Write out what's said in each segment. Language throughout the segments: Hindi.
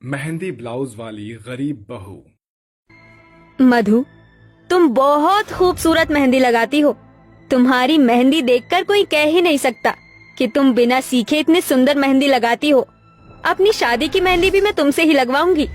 मेहंदी ब्लाउज वाली गरीब बहू। मधु, तुम बहुत खूबसूरत मेहंदी लगाती हो। तुम्हारी मेहंदी देखकर कोई कह ही नहीं सकता कि तुम बिना सीखे इतनी सुंदर मेहंदी लगाती हो। अपनी शादी की मेहंदी भी मैं तुमसे ही लगवाऊंगी।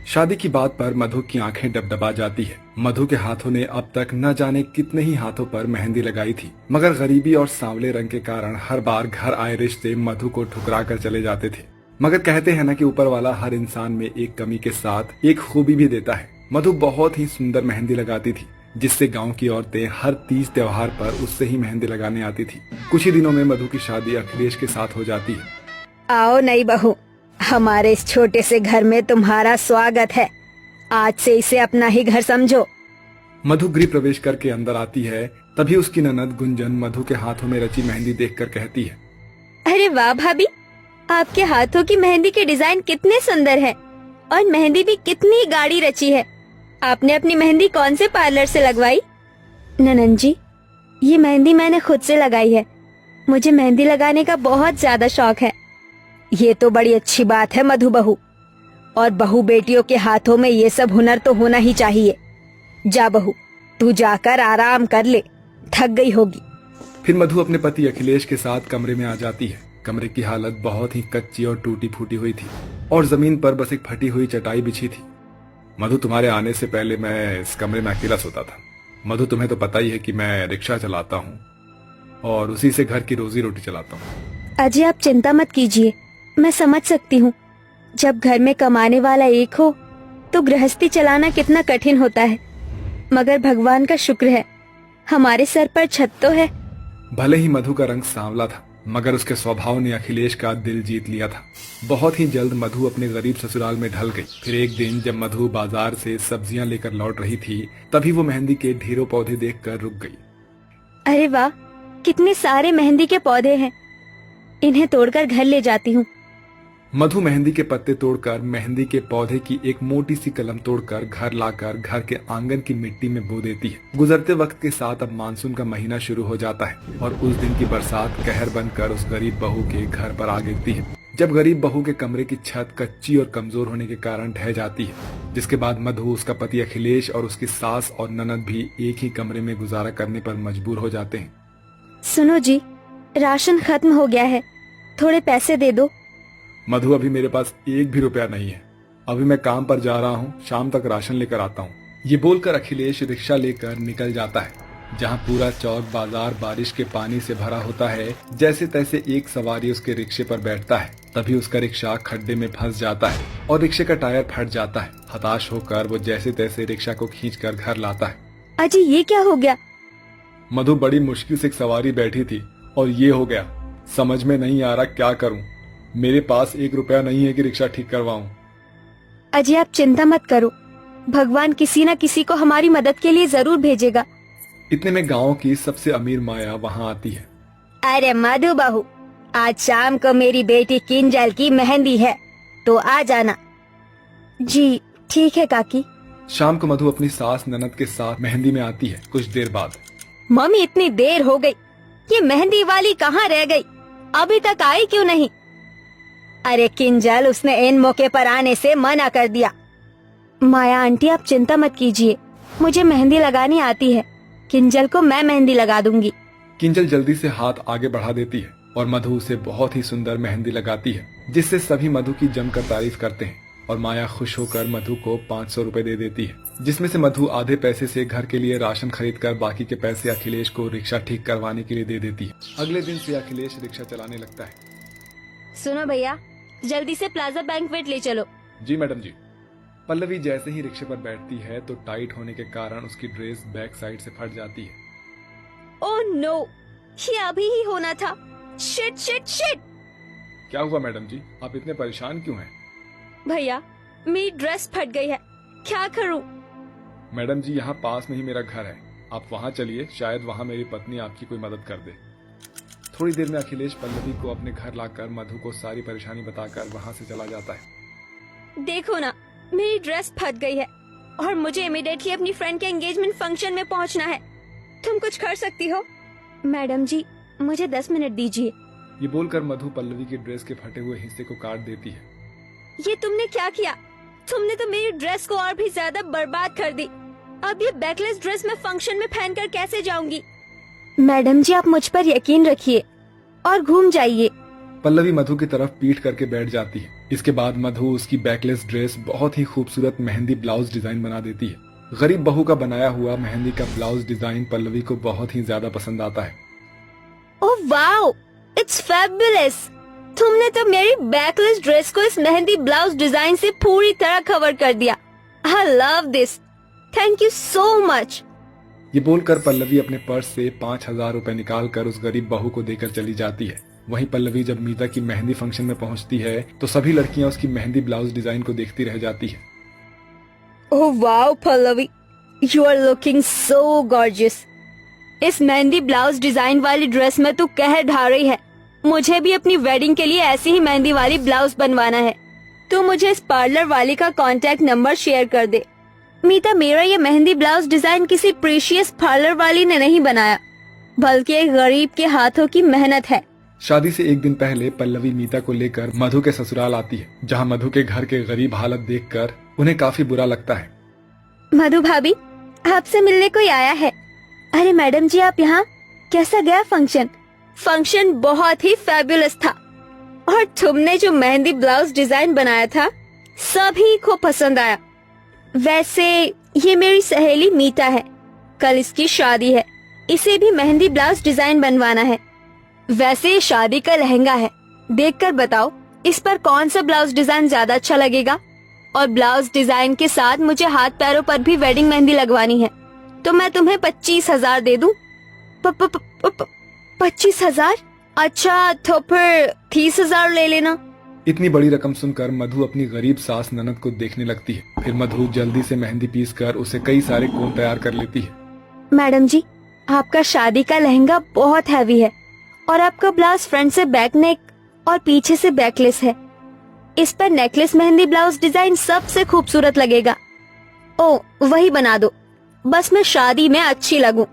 शादी की बात पर मधु की आंखें डबडबा जाती है। मधु के हाथों ने अब तक न जाने कितने ही हाथों पर मेहंदी लगाई थी, मगर गरीबी और सांवले रंग के कारण हर बार घर आए रिश्ते मधु को ठुकरा कर चले जाते थे। मगर कहते हैं ना कि ऊपर वाला हर इंसान में एक कमी के साथ एक खूबी भी देता है। मधु बहुत ही सुंदर मेहंदी लगाती थी, जिससे गांव की औरतें हर तीज त्योहार पर उससे ही मेहंदी लगाने आती थी। कुछ ही दिनों में मधु की शादी अखिलेश के साथ हो जाती है। आओ नई बहू, हमारे इस छोटे से घर में तुम्हारा स्वागत है। आज से इसे अपना ही घर समझो। मधु गृह प्रवेश करके अंदर आती है, तभी उसकी ननद गुंजन मधु के हाथों में रची मेहंदी देखकर कहती है, अरे वाह भाभी, आपके हाथों की मेहंदी के डिजाइन कितने सुंदर है और मेहंदी भी कितनी गाढ़ी रची है। आपने अपनी मेहंदी कौन से पार्लर से लगवाई? ननन जी, ये मेहंदी मैंने खुद से लगाई है। मुझे मेहंदी लगाने का बहुत ज्यादा शौक है। ये तो बड़ी अच्छी बात है मधु बहू, और बहू बेटियों के हाथों में ये सब हुनर तो होना ही चाहिए। जा बहू, तू जाकर आराम कर ले, थक गई होगी। फिर मधु अपने पति अखिलेश के साथ कमरे में आ जाती है। कमरे की हालत बहुत ही कच्ची और टूटी फूटी हुई थी और जमीन पर बस एक फटी हुई चटाई बिछी थी। मधु, तुम्हारे आने से पहले मैं इस कमरे में अकेला सोता था। मधु, तुम्हें तो पता ही है कि मैं रिक्शा चलाता हूँ और उसी से घर की रोजी रोटी चलाता हूँ। अजय, आप चिंता मत कीजिए, मैं समझ सकती हूँ। जब घर में कमाने वाला एक हो तो गृहस्थी चलाना कितना कठिन होता है, मगर भगवान का शुक्र है हमारे सर पर छत तो है। भले ही मधु का रंग सांवला था, मगर उसके स्वभाव ने अखिलेश का दिल जीत लिया था। बहुत ही जल्द मधु अपने गरीब ससुराल में ढल गई। फिर एक दिन जब मधु बाजार से सब्जियां लेकर लौट रही थी, तभी वो मेहंदी के ढेरों पौधे देखकर रुक गई। अरे वाह, कितने सारे मेहंदी के पौधे हैं, इन्हें तोड़कर घर ले जाती हूँ। मधु मेहंदी के पत्ते तोड़कर मेहंदी के पौधे की एक मोटी सी कलम तोड़कर घर लाकर घर के आंगन की मिट्टी में बो देती है। गुजरते वक्त के साथ अब मानसून का महीना शुरू हो जाता है और उस दिन की बरसात कहर बनकर उस गरीब बहू के घर पर आ गिरती है। जब गरीब बहू के कमरे की छत कच्ची और कमजोर होने के कारण ढह जाती है, जिसके बाद मधु, उसका पति अखिलेश और उसकी सास और ननद भी एक ही कमरे में गुजारा करने पर मजबूर हो जाते हैं। सुनो जी, राशन खत्म हो गया है, थोड़े पैसे दे दो। मधु, अभी मेरे पास एक भी रुपया नहीं है। अभी मैं काम पर जा रहा हूँ, शाम तक राशन लेकर आता हूँ। ये बोलकर अखिलेश रिक्शा लेकर निकल जाता है। जहाँ पूरा चौक बाजार बारिश के पानी से भरा होता है, जैसे तैसे एक सवारी उसके रिक्शे पर बैठता है। तभी उसका रिक्शा खड्डे में फंस जाता है और रिक्शे का टायर फट जाता है। हताश होकर वो जैसे तैसे रिक्शा को खींचकर घर लाता है। अजी, ये क्या हो गया? मधु, बड़ी मुश्किल से एक सवारी बैठी थी और ये हो गया। समझ में नहीं आ रहा क्या करूं। मेरे पास एक रुपया नहीं है कि रिक्शा ठीक करवाऊं। अजय, आप चिंता मत करो, भगवान किसी न किसी को हमारी मदद के लिए जरूर भेजेगा। इतने में गांव की सबसे अमीर माया वहां आती है। अरे मधु बहू, आज शाम को मेरी बेटी किंजल की मेहंदी है, तो आ जाना। जी ठीक है काकी। शाम को मधु अपनी सास ननद के साथ मेहंदी में आती है। कुछ देर बाद, मम्मी, इतनी देर हो गई, ये मेहंदी वाली कहाँ रह गई? अभी तक आई क्यों नहीं? अरे किंजल, उसने इन मौके पर आने से मना कर दिया। माया आंटी, आप चिंता मत कीजिए, मुझे मेहंदी लगानी आती है। किंजल को मैं मेहंदी लगा दूंगी। किंजल जल्दी से हाथ आगे बढ़ा देती है और मधु उसे बहुत ही सुंदर मेहंदी लगाती है, जिससे सभी मधु की जमकर तारीफ करते हैं। और माया खुश होकर मधु को 500 रुपए दे देती है, जिसमें से मधु आधे पैसे से घर के लिए राशन खरीद कर बाकी के पैसे अखिलेश को रिक्शा ठीक करवाने के लिए दे देती है। अगले दिन से अखिलेश रिक्शा चलाने लगता है। सुनो भैया, जल्दी से प्लाजा बैंक्वेट ले चलो। जी मैडम जी। पल्लवी जैसे ही रिक्शे पर बैठती है तो टाइट होने के कारण उसकी ड्रेस बैक साइड से फट जाती है। ओह नो, ये अभी ही होना था। Shit shit shit. क्या हुआ मैडम जी, आप इतने परेशान क्यों हैं? भैया, मेरी ड्रेस फट गई है, क्या करूं? मैडम जी, यहाँ पास में ही मेरा घर है, आप वहाँ चलिए, शायद वहाँ मेरी पत्नी आपकी कोई मदद कर दे। थोड़ी देर में अखिलेश पल्लवी को अपने घर लाकर मधु को सारी परेशानी बताकर वहाँ से चला जाता है। देखो ना, मेरी ड्रेस फट गई है और मुझे इमीडिएटली अपनी फ्रेंड के एंगेजमेंट फंक्शन में पहुँचना है। तुम कुछ कर सकती हो? मैडम जी, मुझे 10 मिनट दीजिए। ये बोलकर मधु पल्लवी की ड्रेस के फटे हुए हिस्से को काट देती है। ये तुमने क्या किया? तुमने तो मेरी ड्रेस को और भी ज्यादा बर्बाद कर दी। अब ये बैकलेस ड्रेस मैं फंक्शन में पहनकर कैसे जाऊंगी? मैडम जी, आप मुझ पर यकीन रखिए और घूम जाइए। पल्लवी मधु की तरफ पीठ करके बैठ जाती है। इसके बाद मधु उसकी बैकलेस ड्रेस बहुत ही खूबसूरत मेहंदी ब्लाउज डिजाइन बना देती है। गरीब बहू का बनाया हुआ मेहंदी का ब्लाउज डिजाइन पल्लवी को बहुत ही ज्यादा पसंद आता है। Oh wow, it's fabulous. तुमने तो मेरी बैकलेस ड्रेस को इस मेहंदी ब्लाउज डिजाइन से पूरी तरह कवर कर दिया। I love this, thank you so much. ये बोलकर पल्लवी अपने पर्स से 5,000 रुपए निकाल कर उस गरीब बहू को देकर चली जाती है। वहीं पल्लवी जब मीता की मेहंदी फंक्शन में पहुंचती है तो सभी लड़कियां उसकी मेहंदी ब्लाउज डिजाइन को देखती रह जाती है। Oh wow Pallavi, you are looking so gorgeous. इस मेहंदी ब्लाउज डिजाइन वाली ड्रेस में तू कहर ढा रही है। मुझे भी अपनी वेडिंग के लिए ऐसी ही मेहंदी वाली ब्लाउज बनवाना है। तू मुझे इस पार्लर वाली का कांटेक्ट नंबर शेयर कर दे। मीता, मेरा ये मेहंदी ब्लाउज डिजाइन किसी प्रीशियस पार्लर वाली ने नहीं बनाया, बल्कि एक गरीब के हाथों की मेहनत है। शादी से एक दिन पहले पल्लवी मीता को लेकर मधु के ससुराल आती है, जहां मधु के घर के गरीब हालत देखकर उन्हें काफी बुरा लगता है। मधु भाभी, आपसे मिलने कोई आया है। अरे मैडम जी, आप यहाँ? कैसा गया फंक्शन? फंक्शन बहुत ही फैबुलस था और तुमने जो मेहंदी ब्लाउज डिजाइन बनाया था सभी को पसंद आया। वैसे ये मेरी सहेली मीता है, कल इसकी शादी है, इसे भी मेहंदी ब्लाउज डिजाइन बनवाना है। वैसे ये शादी का लहंगा है, देखकर बताओ इस पर कौन सा ब्लाउज डिजाइन ज्यादा अच्छा लगेगा। और ब्लाउज डिजाइन के साथ मुझे हाथ पैरों पर भी वेडिंग मेहंदी लगवानी है, तो मैं तुम्हें 25,000 दे दूं। 25,000? अच्छा, तो फिर 30,000 ले लेना। इतनी बड़ी रकम सुनकर मधु अपनी गरीब सास ननद को देखने लगती है। फिर मधु जल्दी से मेहंदी पीस कर उसे कई सारे कोन तैयार कर लेती है। मैडम जी, आपका शादी का लहंगा बहुत हैवी है और आपका ब्लाउज फ्रंट से बैक नेक और पीछे से बैकलेस है। इस पर नेकलेस मेहंदी ब्लाउज डिजाइन सबसे खूबसूरत लगेगा। ओ, वही बना दो, बस मैं शादी में अच्छी लगूं।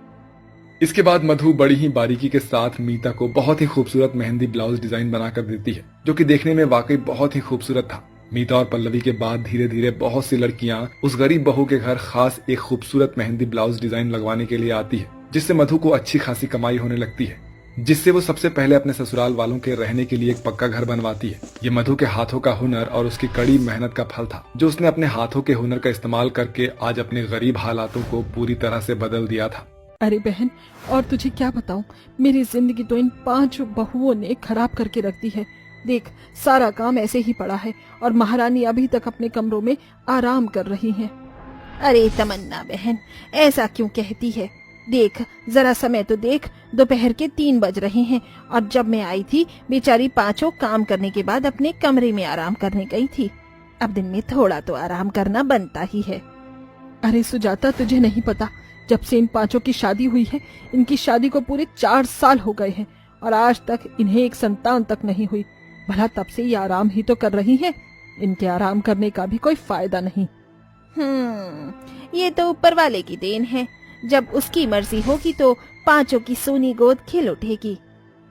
इसके बाद मधु बड़ी ही बारीकी के साथ मीता को बहुत ही खूबसूरत मेहंदी ब्लाउज डिजाइन बनाकर देती है, जो कि देखने में वाकई बहुत ही खूबसूरत था। मीता और पल्लवी के बाद धीरे धीरे बहुत सी लड़कियां उस गरीब बहू के घर खास एक खूबसूरत मेहंदी ब्लाउज डिजाइन लगवाने के लिए आती है, जिससे मधु को अच्छी खासी कमाई होने लगती है, जिससे वो सबसे पहले अपने ससुराल वालों के रहने के लिए एक पक्का घर बनवाती है। ये मधु के हाथों का हुनर और उसकी कड़ी मेहनत का फल था, जो उसने अपने हाथों के हुनर का इस्तेमाल करके आज अपने गरीब हालातों को पूरी तरह से बदल दिया था। अरे बहन, और तुझे क्या बताऊं, मेरी जिंदगी तो इन 5 बहुओं ने खराब करके रख दी है। देख, सारा काम ऐसे ही पड़ा है और महारानी अभी तक अपने कमरों में आराम कर रही हैं। अरे तमन्ना बहन, ऐसा क्यों कहती है? देख, जरा समय तो देख, दोपहर के 3 बज रहे हैं और जब मैं आई थी बेचारी 5 काम करने के बाद अपने कमरे में आराम करने गई थी। अब दिन में थोड़ा तो आराम करना बनता ही है। अरे सुजाता, तुझे नहीं पता, जब से इन 5 की शादी हुई है, इनकी शादी को पूरे 4 साल हो गए हैं और आज तक इन्हें एक संतान तक नहीं हुई। भला तब से ये आराम ही तो कर रही हैं। इनके आराम करने का भी कोई फायदा नहीं। ये तो ऊपर वाले की देन है। जब उसकी मर्जी होगी तो 5 की सोनी गोद खिल उठेगी।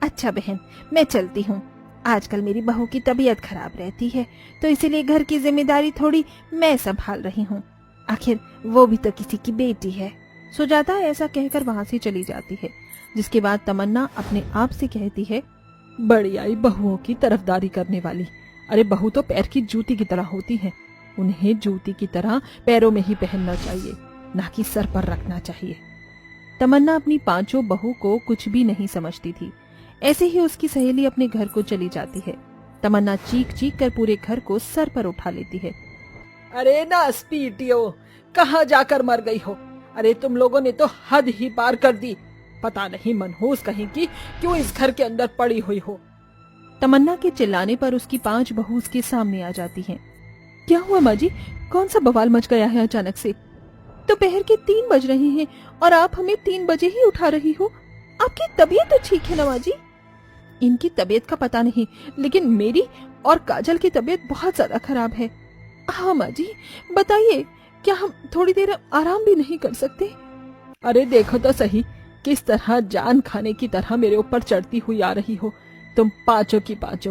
अच्छा बहन, मैं चलती हूँ। आजकल मेरी बहू की तबीयत खराब रहती है, तो इसीलिए घर की जिम्मेदारी थोड़ी मैं संभाल रही हूँ। आखिर वो भी तो किसी की बेटी है। सुजाता ऐसा कहकर वहाँ से चली जाती है, जिसके बाद तमन्ना अपने आप से कहती है, बड़ी आई बहुओं की तरफदारी करने वाली। अरे बहू तो पैर की जूती की तरह होती है, उन्हें जूती की तरह पैरों में ही पहनना चाहिए, ना कि सर पर रखना चाहिए। तमन्ना अपनी 5 बहू को कुछ भी नहीं समझती थी। ऐसे ही उसकी सहेली अपने घर को चली जाती है। तमन्ना चीख चीख कर पूरे घर को सर पर उठा लेती है। अरे ना स्पीटियो, कहाँ जाकर मर गई हो? अरे तुम लोगों ने तो हद ही पार कर दी। पता नहीं मनहूस कहीं की क्यों इस घर के अंदर पड़ी हुई हो। तमन्ना के चिल्लाने पर उसकी 5 बहू उसके सामने आ जाती हैं। क्या हुआ माँ जी, कौन सा बवाल मच गया है अचानक से? दोपहर के 3 बज रहे हैं और आप हमें 3 बजे ही उठा रही हो। आपकी तबीयत तो ठीक है ना माँ जी? इनकी तबीयत का पता नहीं, लेकिन मेरी और काजल की तबीयत बहुत ज्यादा खराब है। हाँ माँ जी, बताइए, क्या हम थोड़ी देर आराम भी नहीं कर सकते? अरे देखो तो सही, किस तरह जान खाने की तरह मेरे ऊपर चढ़ती हुई आ रही हो तुम 5 की 5।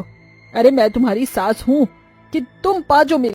अरे मैं तुम्हारी सास हूँ, कि तुम पा जो मिल